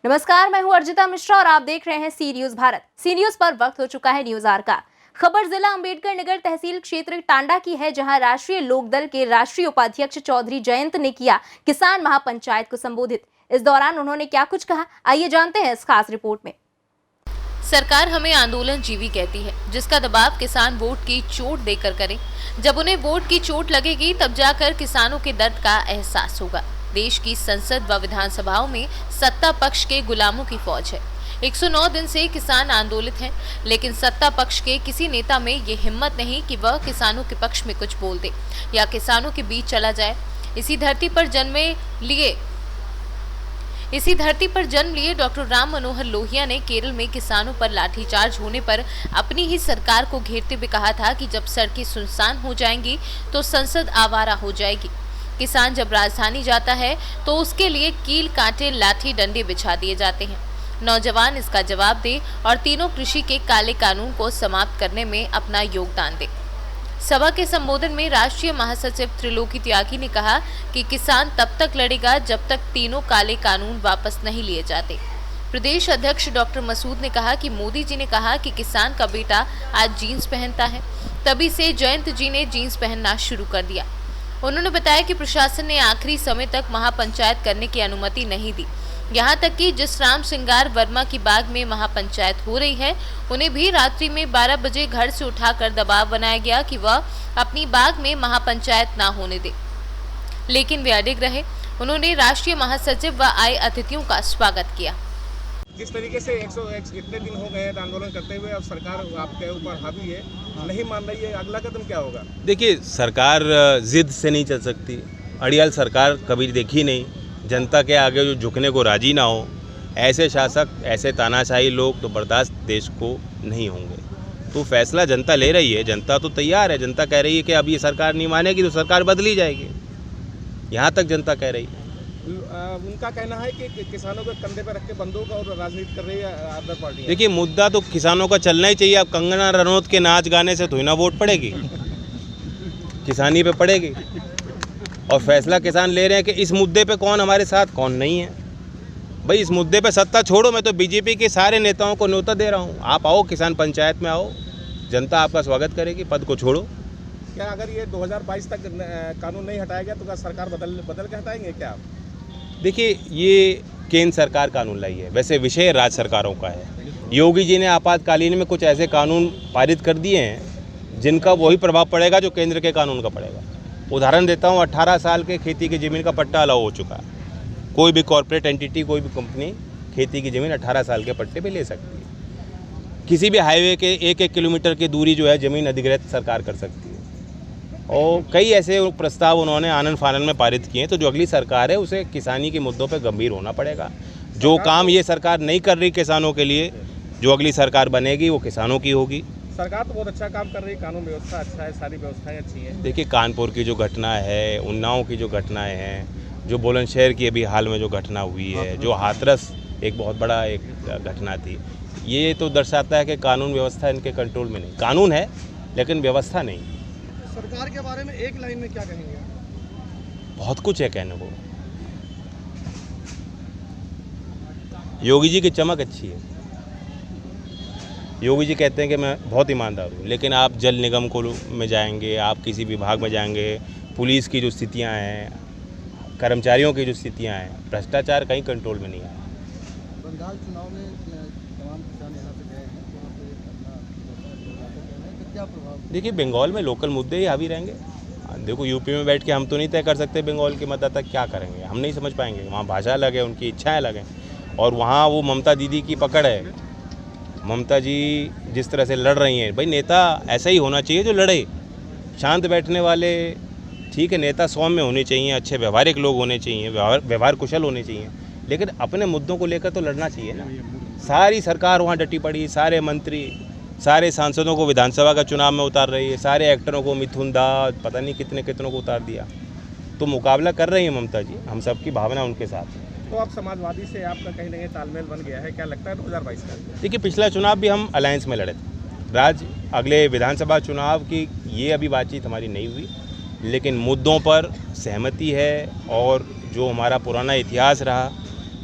नमस्कार, मैं हूं अर्जिता मिश्रा और आप देख रहे हैं सी न्यूज भारत। सी न्यूज पर वक्त हो चुका है न्यूज आवर का। खबर जिला अंबेडकर नगर तहसील क्षेत्र टांडा की है, जहां राष्ट्रीय लोकदल के राष्ट्रीय उपाध्यक्ष चौधरी जयंत ने किया किसान महापंचायत को संबोधित। इस दौरान उन्होंने क्या कुछ कहा, आइए जानते हैं इस खास रिपोर्ट में। सरकार हमें आंदोलन जीवी कहती है, जिसका दबाव किसान वोट की चोट देकर करें। जब उन्हें वोट की चोट लगेगी तब जाकर किसानों के दर्द का एहसास होगा। देश की संसद व विधानसभाओं में सत्ता पक्ष के गुलामों की फौज है। 109 दिन से किसान आंदोलित हैं, लेकिन सत्ता पक्ष के किसी नेता में ये हिम्मत नहीं कि वह किसानों के पक्ष में कुछ बोल दे या किसानों के बीच चला जाए। इसी धरती पर जन्म लिए डॉक्टर राम मनोहर लोहिया ने केरल में किसानों पर लाठीचार्ज होने पर अपनी ही सरकार को घेरते हुए कहा था कि जब सड़कें सुनसान हो जाएंगी तो संसद आवारा हो जाएगी। किसान जब राजधानी जाता है तो उसके लिए कील कांटे लाठी डंडे बिछा दिए जाते हैं। नौजवान इसका जवाब दे और तीनों कृषि के काले कानून को समाप्त करने में अपना योगदान दे। सभा के संबोधन में राष्ट्रीय महासचिव त्रिलोकी त्यागी ने कहा कि किसान तब तक लड़ेगा जब तक तीनों काले कानून वापस नहीं लिए जाते। प्रदेश अध्यक्ष डॉक्टर मसूद ने कहा कि मोदी जी ने कहा कि किसान का बेटा आज जीन्स पहनता है, तभी से जयंत जी ने जीन्स पहनना शुरू कर दिया। उन्होंने बताया कि प्रशासन ने आखिरी समय तक महापंचायत करने की अनुमति नहीं दी। यहाँ तक कि जिस राम सिंगार वर्मा की बाग में महापंचायत हो रही है, उन्हें भी रात्रि में 12 बजे घर से उठाकर दबाव बनाया गया कि वह अपनी बाग में महापंचायत ना होने दे, लेकिन वे अडिग रहे। उन्होंने राष्ट्रीय महासचिव व आए अतिथियों का स्वागत किया। जिस तरीके से 101 इतने दिन हो गए आंदोलन करते हुए, अब सरकार आपके ऊपर हावी है, नहीं मान रही है, अगला कदम क्या होगा? देखिए, सरकार जिद से नहीं चल सकती। अड़ियाल सरकार कभी देखी नहीं। जनता के आगे जो झुकने को राजी ना हो, ऐसे शासक, ऐसे तानाशाही लोग तो बर्दाश्त देश को नहीं होंगे। तो फैसला जनता ले रही है, जनता तो तैयार है। जनता कह रही है कि अब ये सरकार नहीं मानेगी तो सरकार बदली जाएगी। यहाँ तक जनता कह रही है। उनका कहना है कि किसानों के कंधे पर रख के बंदूक और राजनीति कर रही है अदर पार्टी। देखिए, मुद्दा तो किसानों का चलना ही चाहिए। अब कंगना रनौत के नाच गाने से थोड़ी ना वोट पड़ेगी, किसानी पे पड़ेगी। और फैसला किसान ले रहे हैं कि इस मुद्दे पे कौन हमारे साथ, कौन नहीं है। भाई, इस मुद्दे पे सत्ता छोड़ो। मैं तो बीजेपी के सारे नेताओं को न्योता दे रहा हूँ, आप आओ, किसान पंचायत में आओ, जनता आपका स्वागत करेगी। पद को छोड़ो। क्या अगर ये 2022 तक कानून नहीं हटाया गया तो क्या सरकार बदल के हटाएंगे क्या आप? देखिए, ये केंद्र सरकार कानून लाई है, वैसे विषय राज्य सरकारों का है। योगी जी ने आपातकालीन में कुछ ऐसे कानून पारित कर दिए हैं जिनका वही प्रभाव पड़ेगा जो केंद्र के कानून का पड़ेगा। उदाहरण देता हूँ, 18 साल के खेती की ज़मीन का पट्टा अलाउ हो चुका है। कोई भी कॉर्पोरेट एंटिटी, कोई भी कंपनी खेती की ज़मीन 18 साल के पट्टे पे ले सकती है। किसी भी हाईवे के 1-1 किलोमीटर की दूरी जो है ज़मीन अधिग्रहित सरकार कर सकती है। और कई ऐसे प्रस्ताव उन्होंने आनन फानन में पारित किए हैं। तो जो अगली सरकार है उसे किसानी के मुद्दों पर गंभीर होना पड़ेगा। जो काम ये सरकार नहीं कर रही किसानों के लिए, जो अगली सरकार बनेगी वो किसानों की होगी। सरकार तो बहुत अच्छा काम कर रही है, कानून व्यवस्था अच्छा है, सारी व्यवस्थाएं अच्छी हैं। देखिए, कानपुर की जो घटना है, उन्नाव की जो घटनाएं हैं, जो बुलंदशहर की अभी हाल में जो घटना हुई है, जो हाथरस एक बहुत बड़ा एक घटना थी, ये तो दर्शाता है कि कानून व्यवस्था इनके कंट्रोल में नहीं। कानून है लेकिन व्यवस्था नहीं। सरकार के बारे में एक लाइन में क्या कहेंगे? बहुत कुछ है कहने को। योगी जी की चमक अच्छी है। योगी जी कहते हैं कि मैं बहुत ईमानदार हूँ, लेकिन आप जल निगम को में जाएंगे, आप किसी विभाग में जाएंगे, पुलिस की जो स्थितियाँ हैं, कर्मचारियों की जो स्थितियाँ हैं, भ्रष्टाचार कहीं कंट्रोल में नहीं है। बंगाल चुनाव में तमाम किसान यहाँ से गए हैं, वहाँ पे क्या प्रभाव? देखिए, बंगाल में लोकल मुद्दे ही हावी रहेंगे। देखो, यूपी में बैठ के हम तो नहीं तय कर सकते बंगाल के मतदाता क्या करेंगे, हम नहीं समझ पाएंगे। वहाँ भाषा अलग है, उनकी इच्छाएँ अलग हैं। और वहाँ वो ममता दीदी की पकड़ है। ममता जी जिस तरह से लड़ रही हैं, भाई नेता ऐसा ही होना चाहिए जो लड़े। शांत बैठने वाले, ठीक है, नेता सौम्य होने चाहिए, अच्छे व्यवहारिक लोग होने चाहिए, व्यवहार कुशल होने चाहिए, लेकिन अपने मुद्दों को लेकर तो लड़ना चाहिए ना। सारी सरकार वहाँ डटी पड़ी, सारे मंत्री, सारे सांसदों को विधानसभा का चुनाव में उतार रही है, सारे एक्टरों को मिथुन दास, पता नहीं कितनों को उतार दिया। तो मुकाबला कर रही हैं ममता जी, हम सबकी भावना उनके साथ है। तो आप समाजवादी से आपका कहीं ना कहीं तालमेल बन गया है, क्या लगता है 2022 का? देखिए, पिछला चुनाव भी हम अलायंस में लड़े थे। अगले विधानसभा चुनाव की ये अभी बातचीत हमारी नहीं हुई, लेकिन मुद्दों पर सहमति है। और जो हमारा पुराना इतिहास रहा,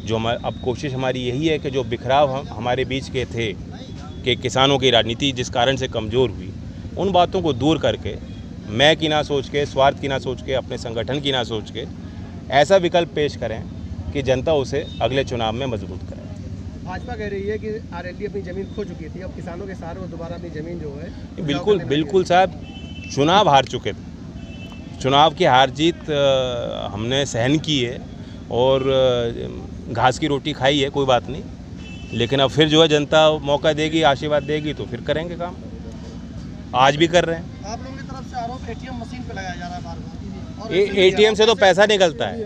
जो अब कोशिश हमारी यही है कि जो बिखराव हमारे बीच के थे कि किसानों की राजनीति जिस कारण से कमज़ोर हुई, उन बातों को दूर करके मैं की ना सोच के, स्वार्थ की ना सोच के, अपने संगठन की ना सोच के ऐसा विकल्प पेश करें कि जनता उसे अगले चुनाव में मजबूत करे। भाजपा कह रही है कि आरएलडी अपनी ज़मीन खो चुकी थी, अब किसानों के सहारे वो दोबारा अपनी ज़मीन जो है बिल्कुल बिल्कुल साहब, चुनाव हार चुके थे। चुनाव की हार जीत हमने सहन की है और घास की रोटी खाई है, कोई बात नहीं, लेकिन अब फिर जो है जनता मौका देगी, आशीर्वाद देगी तो फिर करेंगे काम। आज भी कर रहे हैं। आप लोगों की तरफ से आरोप एटीएम मशीन पे लगाया जा रहा है बार-बार, और एटीएम से तो पैसा निकलता है।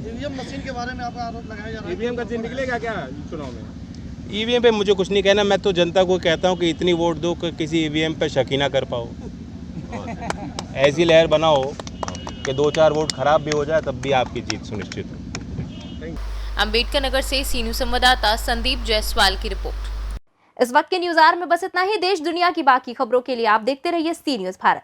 ईवीएम मशीन के बारे में आपका आरोप लगाया जा रहा है। ईवीएम का चिन्ह निकलेगा क्या चुनाव में? ईवीएम पे मुझे कुछ नहीं कहना, मैं तो जनता को कहता हूँ कि इतनी वोट दो कि किसी ईवीएम पे शक ही ना कर पाओ। ऐसी लहर बनाओ कि 2-4 वोट खराब भी हो जाए तब भी आपकी जीत सुनिश्चित हो। अंबेडकर नगर से सी न्यूज़ संवाददाता संदीप जायसवाल की रिपोर्ट। इस वक्त के न्यूज़ आवर में बस इतना ही। देश दुनिया की बाकी खबरों के लिए आप देखते रहिए सी न्यूज़ भारत।